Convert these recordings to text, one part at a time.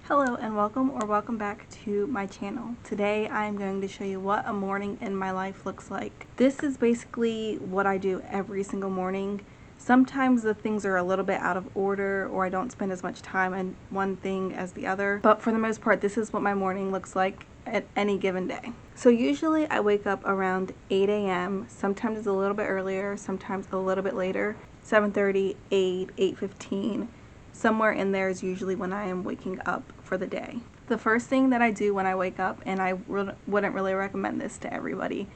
Hello and welcome back to my channel. Today I'm going to show you what a morning in my life looks like. This is basically what I do every single morning. Sometimes the things are a little bit out of order or I don't spend as much time on one thing as the other, but for the most part this is what my morning looks like at any given day. So usually I wake up around 8 a.m. Sometimes it's a little bit earlier, sometimes a little bit later, 7:30, 8, 8:15. Somewhere in there is usually when I am waking up for the day. The first thing that I do when I wake up, and I wouldn't really recommend this to everybody,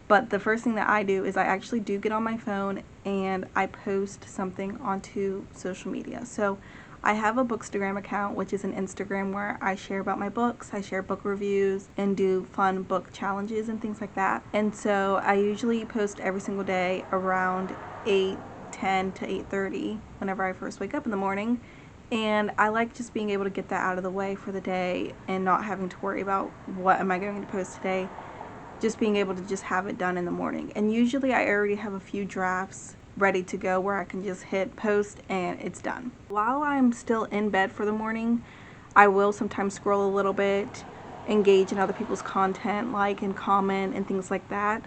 but the first thing that I do is I actually do get on my phone and I post something onto social media. So I have a Bookstagram account, which is an Instagram where I share about my books, I share book reviews, and do fun book challenges and things like that. And so I usually post every single day around 8:10 to 8:30 whenever I first wake up in the morning, and I like just being able to get that out of the way for the day and not having to worry about what am I going to post today, just being able to just have it done in the morning. And usually I already have a few drafts ready to go where I can just hit post and it's done. While I'm still in bed for the morning, I will sometimes scroll a little bit, engage in other people's content, like and comment and things like that.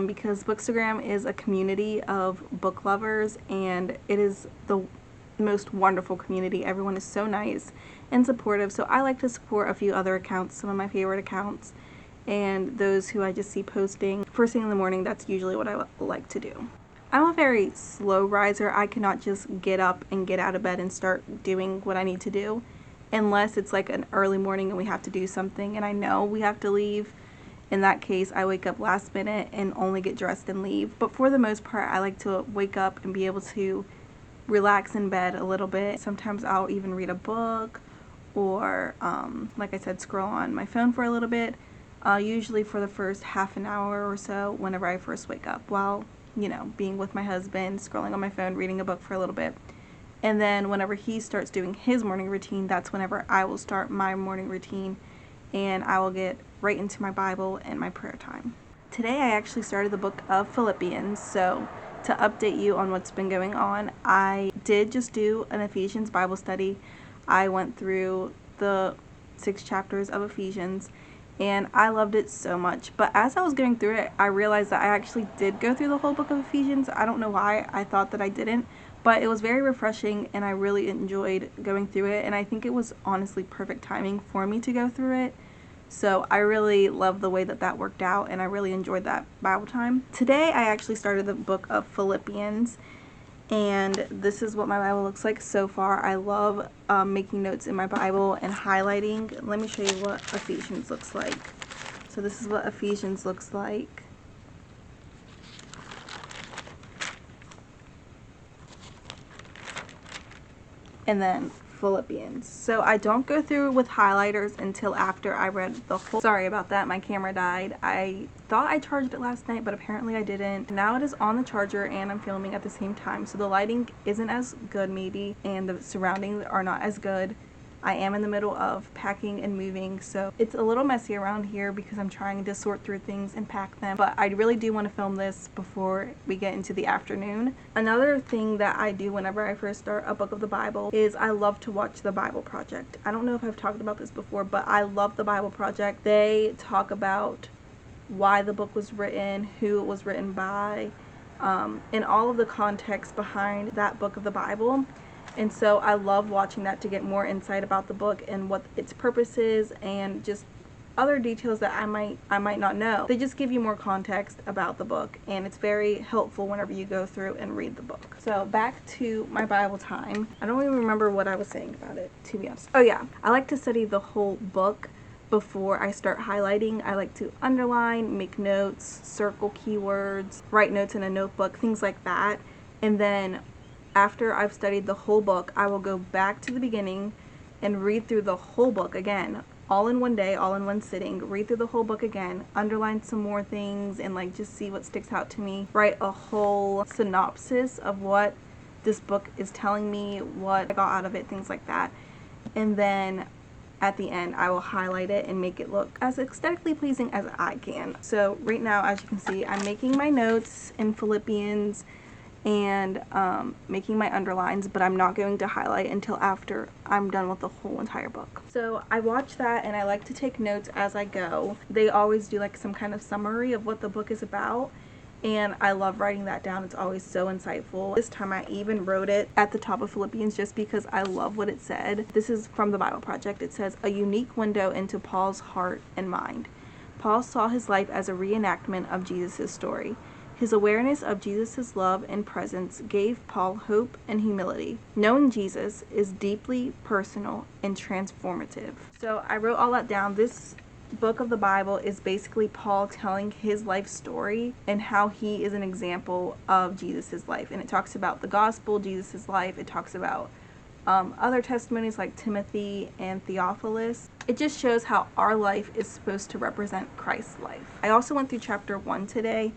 Because Bookstagram is a community of book lovers and it is the most wonderful community. Everyone is so nice and supportive, so I like to support a few other accounts, some of my favorite accounts, and those who I just see posting first thing in the morning. That's usually what I like to do. I'm a very slow riser. I cannot just get up and get out of bed and start doing what I need to do unless it's like an early morning and we have to do something and I know we have to leave. In that case, I wake up last minute and only get dressed and leave. But for the most part, I like to wake up and be able to relax in bed a little bit. Sometimes I'll even read a book or, like I said, scroll on my phone for a little bit, usually for the first half an hour or so whenever I first wake up, while, being with my husband, scrolling on my phone, reading a book for a little bit. And then whenever he starts doing his morning routine, that's whenever I will start my morning routine and I will get right into my Bible and my prayer time. Today I actually started the book of Philippians, so to update you on what's been going on, I did just do an Ephesians Bible study. I went through the 6 chapters of Ephesians and I loved it so much. But as I was going through it, I realized that I actually did go through the whole book of Ephesians. I don't know why I thought that I didn't, but it was very refreshing and I really enjoyed going through it, and I think it was honestly perfect timing for me to go through it. So I really love the way that that worked out and I really enjoyed that Bible time. Today I actually started the book of Philippians and this is what my Bible looks like so far. I love making notes in my Bible and highlighting. Let me show you what Ephesians looks like. So this is what Ephesians looks like. And then Philippians. So I don't go through with highlighters until after I read the whole. Sorry about that, my camera died. I thought I charged it last night, but apparently I didn't. Now it is on the charger and I'm filming at the same time, so the lighting isn't as good maybe and the surroundings are not as good. I am in the middle of packing and moving, so it's a little messy around here because I'm trying to sort through things and pack them, but I really do want to film this before we get into the afternoon. Another thing that I do whenever I first start a book of the Bible is I love to watch the Bible Project. I don't know if I've talked about this before, but I love the Bible Project. They talk about why the book was written, who it was written by, and all of the context behind that book of the Bible. And so I love watching that to get more insight about the book and what its purpose is and just other details that I might not know. They just give you more context about the book and it's very helpful whenever you go through and read the book. So back to my Bible time. I don't even remember what I was saying about it, to be honest. Oh yeah, I like to study the whole book before I start highlighting. I like to underline, make notes, circle keywords, write notes in a notebook, things like that. And then after I've studied the whole book, I will go back to the beginning and read through the whole book again, all in one day, all in one sitting, read through the whole book again, underline some more things and like just see what sticks out to me, write a whole synopsis of what this book is telling me, what I got out of it, things like that. And then at the end I will highlight it and make it look as aesthetically pleasing as I can. So right now, as you can see, I'm making my notes in Philippians and making my underlines, but I'm not going to highlight until after I'm done with the whole entire book. So I watch that, and I like to take notes as I go. They always do like some kind of summary of what the book is about, and I love writing that down. It's always so insightful. This time I even wrote it at the top of Philippians just because I love what it said. This is from the Bible Project. It says, "A unique window into Paul's heart and mind. Paul saw his life as a reenactment of Jesus' story. His awareness of Jesus' love and presence gave Paul hope and humility. Knowing Jesus is deeply personal and transformative." So I wrote all that down. This book of the Bible is basically Paul telling his life story and how he is an example of Jesus' life. And it talks about the gospel, Jesus' life. It talks about other testimonies like Timothy and Theophilus. It just shows how our life is supposed to represent Christ's life. I also went through chapter 1 today,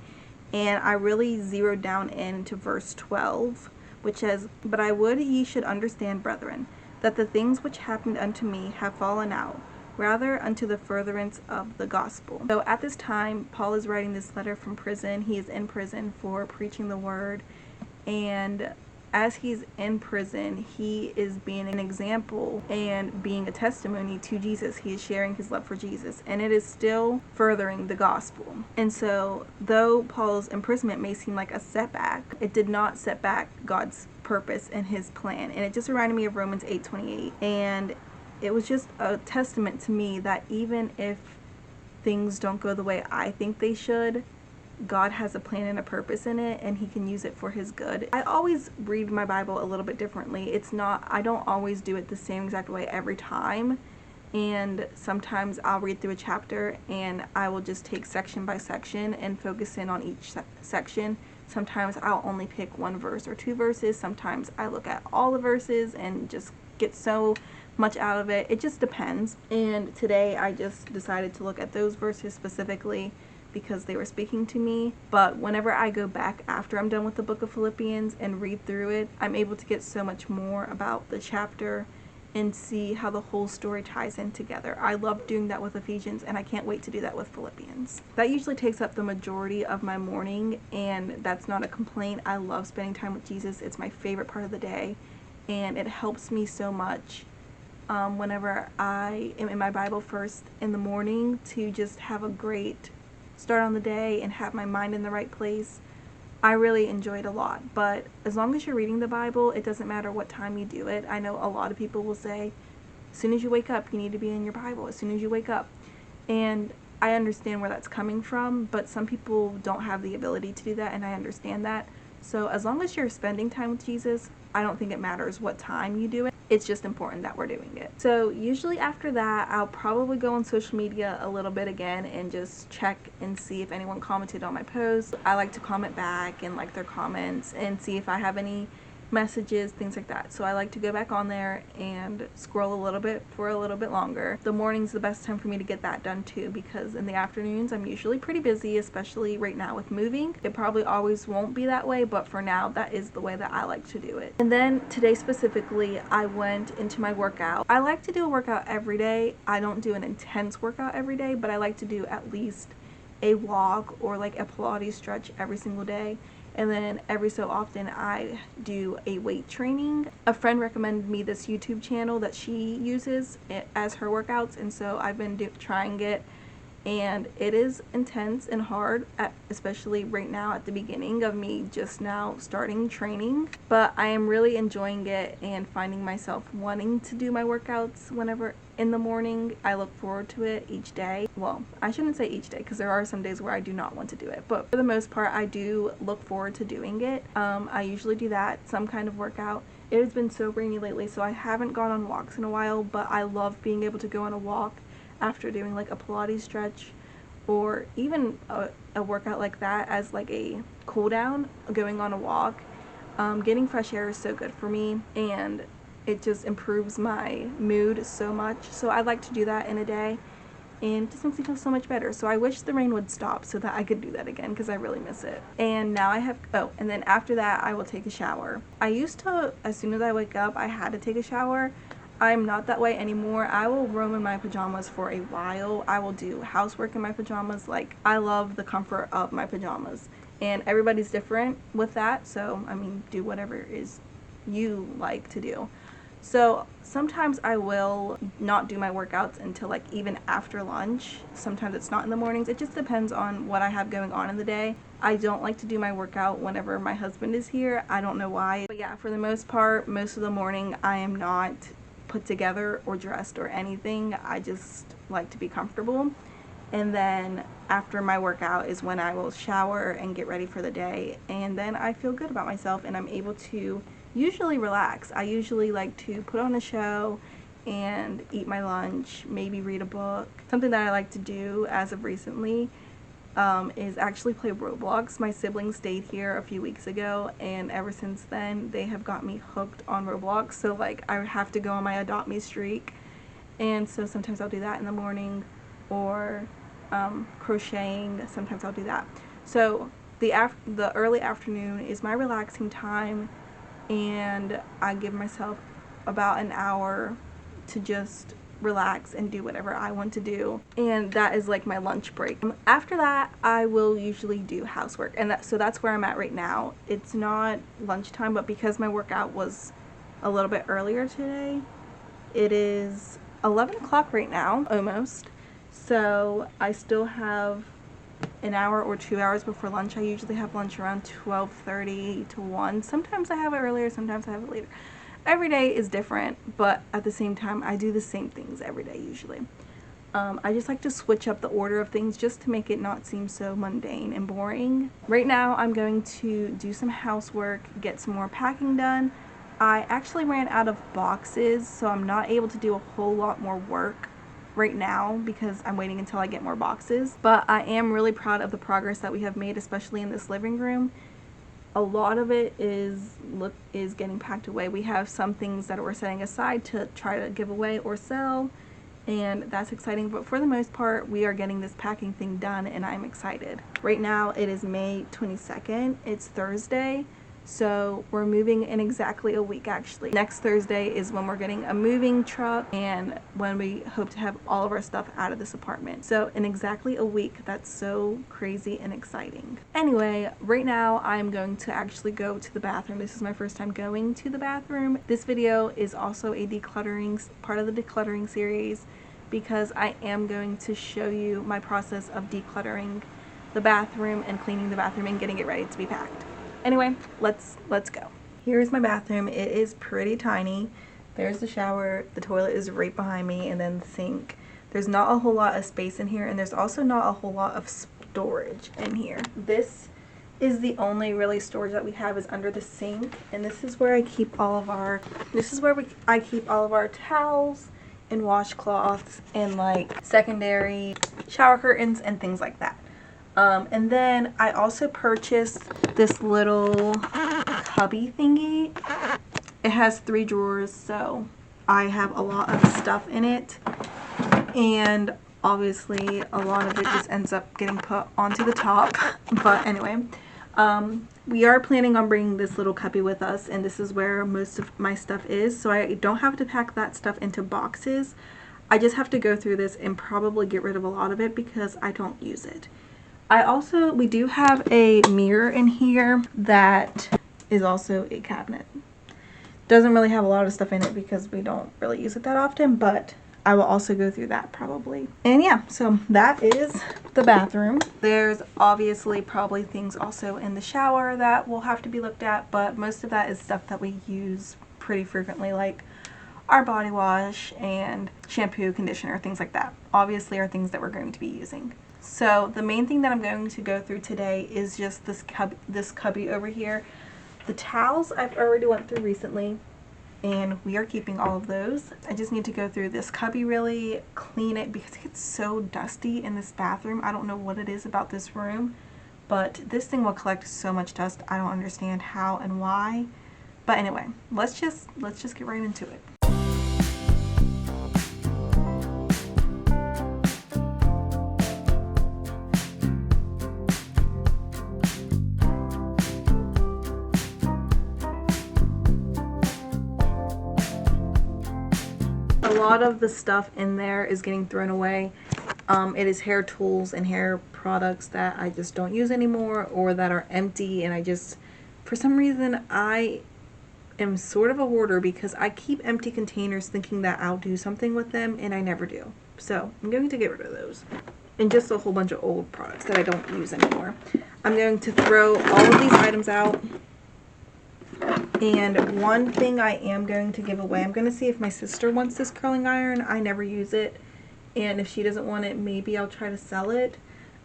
and I really zeroed down into verse 12, which says, "But I would ye should understand, brethren, that the things which happened unto me have fallen out, rather unto the furtherance of the gospel." So at this time, Paul is writing this letter from prison. He is in prison for preaching the word, and as he's in prison, he is being an example and being a testimony to Jesus. He is sharing his love for Jesus, and it is still furthering the gospel. And so, though Paul's imprisonment may seem like a setback, it did not set back God's purpose and his plan. And it just reminded me of Romans 8:28, and it was just a testament to me that even if things don't go the way I think they should, God has a plan and a purpose in it, and he can use it for his good. I always read my Bible a little bit differently. I don't always do it the same exact way every time, and sometimes I'll read through a chapter and I will just take section by section and focus in on each section. Sometimes I'll only pick one verse or two verses. Sometimes I look at all the verses and just get so much out of it. It just depends. And today I just decided to look at those verses specifically because they were speaking to me. But whenever I go back after I'm done with the book of Philippians and read through it, I'm able to get so much more about the chapter and see how the whole story ties in together. I love doing that with Ephesians, and I can't wait to do that with Philippians. That usually takes up the majority of my morning, and that's not a complaint. I love spending time with Jesus. It's my favorite part of the day, and it helps me so much whenever I am in my Bible first in the morning to just have a great start on the day and have my mind in the right place. I really enjoy it a lot. But as long as you're reading the Bible, it doesn't matter what time you do it. I know a lot of people will say, as soon as you wake up, you need to be in your Bible, as soon as you wake up. And I understand where that's coming from, but some people don't have the ability to do that, and I understand that. So as long as you're spending time with Jesus, I don't think it matters what time you do it. It's just important that we're doing it. So usually after that, I'll probably go on social media a little bit again and just check and see if anyone commented on my post. I like to comment back and like their comments and see if I have any messages, things like that. So I like to go back on there and scroll a little bit for a little bit longer. The morning's the best time for me to get that done too, because in the afternoons I'm usually pretty busy, especially right now with moving. It probably always won't be that way, but for now that is the way that I like to do it. And then today specifically, I went into my workout. I like to do a workout every day. I don't do an intense workout every day, but I like to do at least a walk or like a Pilates stretch every single day. And then every so often I do a weight training. A friend recommended me this YouTube channel that she uses as her workouts, and so I've been trying it, and it is intense and hard, especially right now at the beginning of me just now starting training. But I am really enjoying it and finding myself wanting to do my workouts whenever in the morning. I look forward to it each day. Well, I shouldn't say each day, because there are some days where I do not want to do it, but for the most part I do look forward to doing it. I usually do that, some kind of workout. It has been so rainy lately, so I haven't gone on walks in a while, but I love being able to go on a walk after doing like a Pilates stretch or even a workout like that as like a cool down. Going on a walk, getting fresh air is so good for me, and it just improves my mood so much. So I like to do that in a day, and it just makes me feel so much better. So I wish the rain would stop so that I could do that again, because I really miss it. And now I have, and then after that I will take a shower. I used to, as soon as I wake up, I had to take a shower. I'm not that way anymore. I will roam in my pajamas for a while. I will do housework in my pajamas. Like, I love the comfort of my pajamas. And everybody's different with that. So, I mean, do whatever is you like to do. So sometimes I will not do my workouts until like even after lunch. Sometimes it's not in the mornings. It just depends on what I have going on in the day. I don't like to do my workout whenever my husband is here. I don't know why. But yeah, for the most part, most of the morning I am not put together or dressed or anything. I just like to be comfortable. And then after my workout is when I will shower and get ready for the day. And then I feel good about myself and I'm able to usually relax. I usually like to put on a show and eat my lunch, maybe read a book. Something that I like to do as of recently is actually play Roblox. My siblings stayed here a few weeks ago and ever since then they have got me hooked on Roblox. So like I have to go on my adopt me streak, and so sometimes I'll do that in the morning, or crocheting. Sometimes I'll do that. So the early afternoon is my relaxing time, and I give myself about an hour to just relax and do whatever I want to do, and that is like my lunch break. After that I will usually do housework, and so that's where I'm at right now. It's not lunchtime, but because my workout was a little bit earlier today, it is 11 o'clock right now, almost, so I still have an hour or 2 hours before lunch. I usually have lunch around 12:30 to 1. Sometimes I have it earlier, sometimes I have it later. Every day is different, but at the same time I do the same things every day usually. I just like to switch up the order of things just to make it not seem so mundane and boring. Right now I'm going to do some housework, get some more packing done. I actually ran out of boxes, so I'm not able to do a whole lot more work right now because I'm waiting until I get more boxes. But I am really proud of the progress that we have made, especially in this living room. A lot of it is getting packed away. We have some things that we're setting aside to try to give away or sell, and that's exciting. But for the most part, we are getting this packing thing done, and I'm excited. Right now, it is May 22nd. It's Thursday. So we're moving in exactly a week actually. Next Thursday is when we're getting a moving truck and when we hope to have all of our stuff out of this apartment. So in exactly a week, that's so crazy and exciting. Anyway, right now I'm going to actually go to the bathroom. This is my first time going to the bathroom. This video is also a part of the decluttering series because I am going to show you my process of decluttering the bathroom and cleaning the bathroom and getting it ready to be packed. Anyway, let's go. Here's my bathroom. It is pretty tiny. There's the shower, the toilet is right behind me, and then the sink. There's not a whole lot of space in here, and there's also not a whole lot of storage in here. This is the only really storage that we have is under the sink, and this is where I keep all of our towels and washcloths and like secondary shower curtains and things like that. And then I also purchased this little cubby thingy. It has 3 drawers, so I have a lot of stuff in it, and obviously a lot of it just ends up getting put onto the top. But anyway, we are planning on bringing this little cubby with us, and this is where most of my stuff is, so I don't have to pack that stuff into boxes. I just have to go through this and probably get rid of a lot of it because I don't use it. We do have a mirror in here that is also a cabinet. Doesn't really have a lot of stuff in it because we don't really use it that often, but I will also go through that probably. And yeah, so that is the bathroom. There's obviously probably things also in the shower that will have to be looked at, but most of that is stuff that we use pretty frequently, like our body wash and shampoo, conditioner, things like that. Obviously are things that we're going to be using. So the main thing that I'm going to go through today is just this cubby over here. The towels I've already went through recently, and we are keeping all of those. I just need to go through this cubby, really clean it because it gets so dusty in this bathroom. I don't know what it is about this room, but this thing will collect so much dust. I don't understand how and why. But anyway, let's just get right into it. lot of the stuff in there is getting thrown away. It is hair tools and hair products that I just don't use anymore, or that are empty, and I just, for some reason, I am sort of a hoarder because I keep empty containers thinking that I'll do something with them, and I never do. So I'm going to get rid of those. And just a whole bunch of old products that I don't use anymore. I'm going to throw all of these items out. And one thing I am going to give away, I'm going to see if my sister wants this curling iron. I never use it. And if she doesn't want it, maybe I'll try to sell it.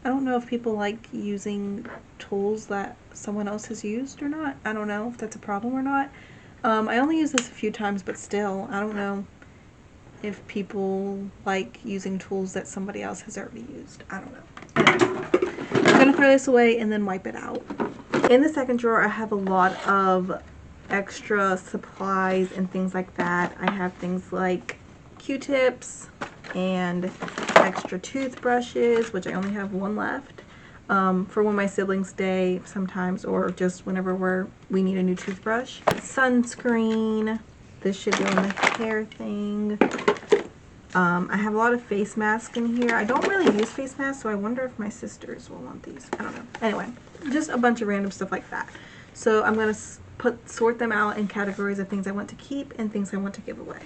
I don't know if people like using tools that someone else has used or not. I don't know if that's a problem or not. I only use this a few times, but still, I don't know if people like using tools that somebody else has already used. I don't know. Anyway, I'm going to throw this away and then wipe it out. In the second drawer, I have a lot of extra supplies and things like that. I have things like Q-tips and extra toothbrushes, which I only have one left, for when my siblings stay sometimes, or just whenever we need a new toothbrush. Sunscreen. This should go in the hair thing. I have a lot of face masks in here. I don't really use face masks, so I wonder if my sisters will want these. I don't know. Anyway, just a bunch of random stuff like that. So I'm going to sort them out in categories of things I want to keep and things I want to give away.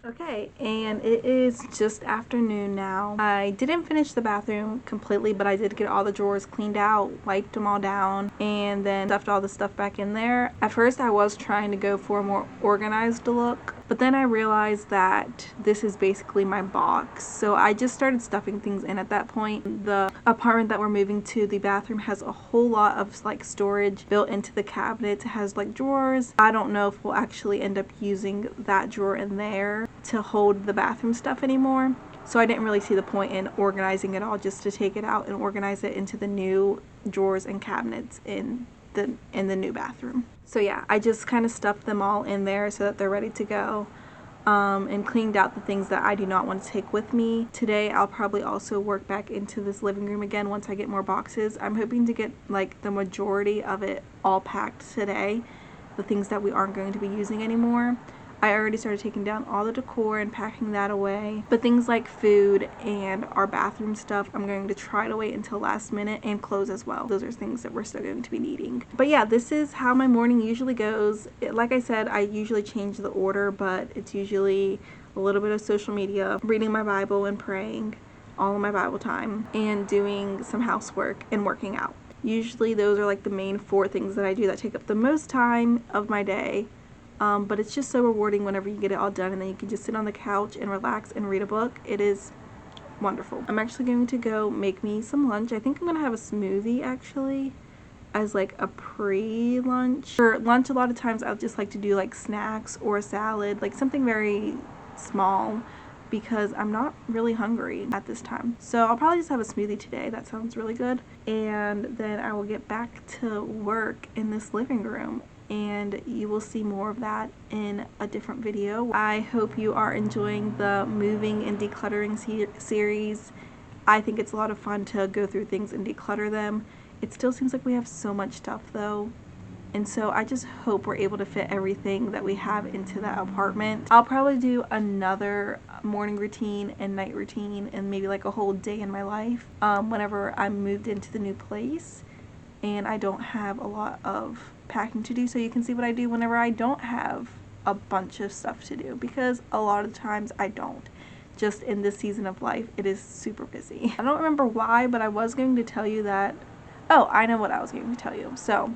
Okay, and it is just afternoon now. I didn't finish the bathroom completely, but I did get all the drawers cleaned out, wiped them all down, and then stuffed all the stuff back in there. At first I was trying to go for a more organized look, but then I realized that this is basically my box. So I just started stuffing things in at that point. The apartment that we're moving to, the bathroom has a whole lot of like storage built into the cabinet. It has like drawers. I don't know if we'll actually end up using that drawer in there to hold the bathroom stuff anymore. So I didn't really see the point in organizing it all, just to take it out and organize it into the new drawers and cabinets in the new bathroom. So yeah, I just kind of stuffed them all in there so that they're ready to go, and cleaned out the things that I do not want to take with me. Today I'll probably also work back into this living room again once I get more boxes. I'm hoping to get like the majority of it all packed today, the things that we aren't going to be using anymore. I already started taking down all the decor and packing that away. But things like food and our bathroom stuff, I'm going to try to wait until last minute, and clothes as well. Those are things that we're still going to be needing. But yeah, this is how my morning usually goes. Like I said, I usually change the order, but it's usually a little bit of social media, reading my Bible and praying, all of my Bible time, and doing some housework and working out. Usually those are like the main 4 things that I do that take up the most time of my day. But it's just so rewarding whenever you get it all done, and then you can just sit on the couch and relax and read a book. It is wonderful. I'm actually going to go make me some lunch. I think I'm going to have a smoothie actually as like a pre-lunch. For lunch, a lot of times I'll just like to do like snacks or a salad, like something very small, because I'm not really hungry at this time. So I'll probably just have a smoothie today. That sounds really good. And then I will get back to work in this living room, and you will see more of that in a different video. I hope you are enjoying the moving and decluttering series. I think it's a lot of fun to go through things and declutter them. It still seems like we have so much stuff though, and so I just hope we're able to fit everything that we have into that apartment. I'll probably do another morning routine and night routine and maybe like a whole day in my life whenever I'm moved into the new place and I don't have a lot of packing to do, so you can see what I do whenever I don't have a bunch of stuff to do, because a lot of times I don't. Just in this season of life, it is super busy. I don't remember why, but I was going to tell you that, oh, I know what I was going to tell you. So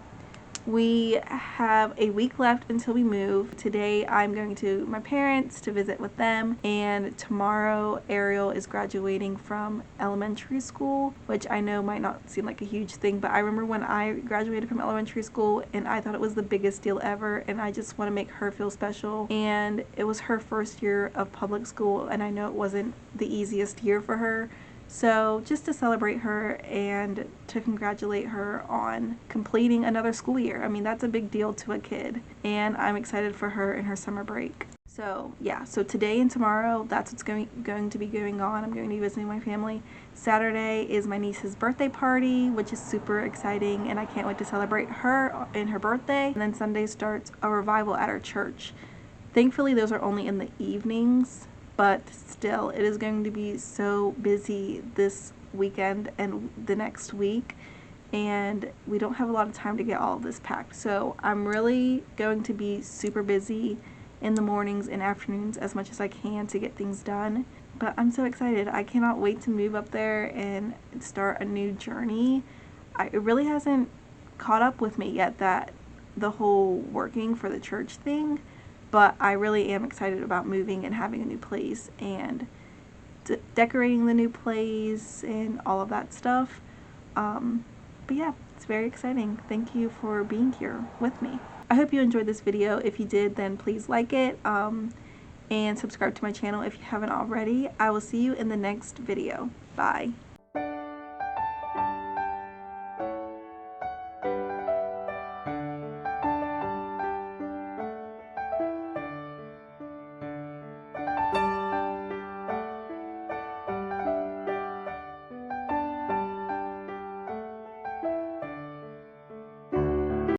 We have a week left until we move. Today I'm going to my parents to visit with them, and tomorrow Ariel is graduating from elementary school, which I know might not seem like a huge thing, but I remember when I graduated from elementary school and I thought it was the biggest deal ever, and I just want to make her feel special. And it was her first year of public school, and I know it wasn't the easiest year for her. So just to celebrate her and to congratulate her on completing another school year. I mean, that's a big deal to a kid, and I'm excited for her in her summer break. So yeah, so today and tomorrow, that's what's going to be going on. I'm going to be visiting my family. Saturday is my niece's birthday party, which is super exciting, and I can't wait to celebrate her and her birthday. And then Sunday starts a revival at our church. Thankfully, those are only in the evenings, but still, it is going to be so busy this weekend and the next week, and we don't have a lot of time to get all of this packed. So I'm really going to be super busy in the mornings and afternoons as much as I can to get things done. But I'm so excited. I cannot wait to move up there and start a new journey. It really hasn't caught up with me yet, that the whole working for the church thing. But I really am excited about moving and having a new place and decorating the new place and all of that stuff. But yeah, it's very exciting. Thank you for being here with me. I hope you enjoyed this video. If you did, then please like it and subscribe to my channel if you haven't already. I will see you in the next video. Bye.